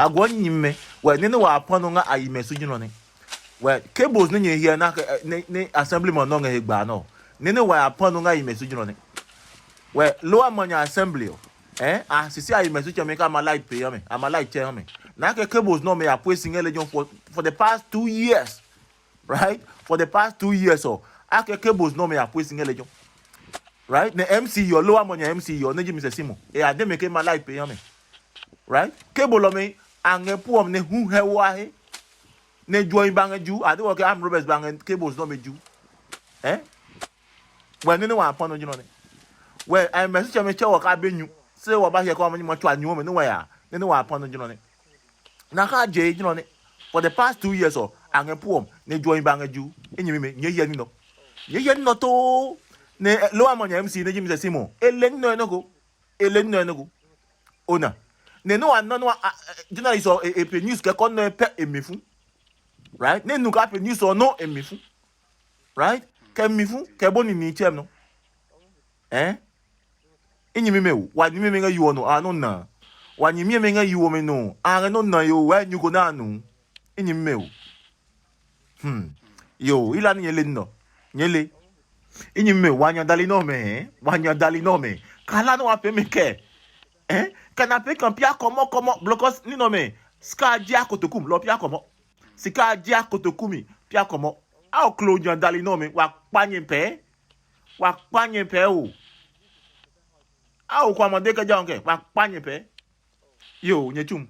agwon nyime we ne wa apon nga Ayimɛsu jino ne we cables ne here na ne assemblyman no nga hegba no ne wa apon nga Ayimɛsu jino ne we lower Manya assembly sisi Ayimɛsu cheme ka ma light pay me ama light che me na ke cables no me appointing election for the past 2 years, right? For the past 2 years ake cables no me appointing election, right? Ne MC your lower Manya MC your ne jimi se simo ade me ke ma light pay me, right? Cable lo me ange puom ne hu hewa he ne join bang ju ade wo ke am Roberts bang cables no me ju when ne wa apon no jino ne we Ayimɛsu cheme che wo ka benyu se wo ba here ko mo twa anyu me ne wa ya ne wa apon no jino ne na ka je jino ne for the past 2 years ange puom ne join bang ju enyimi me nye ye ni no to ne lower Manya MC ne jimi se simo elen no go ona ne no an no journalist e pe news ke kon no pe emifu, right? Ne nu ka pe news no emifu, right? Ke emifu ke boni ni chem no enyimi me wa nyimi me nga yuo no ano na wa nyimi me nga yuo me no no na yo wa nyugo na anu enyimi me yo ila ni yele no nyele enyimi me wa nyadali no me kala no ape me ke kana pe kan pia komo blocos ni no me ska dia kotokum lo pia komo sika dia kotokumi pia komo a klo nyadali no me wa panye pe o a o kwa mande ka janke wa panye pe yo nyechum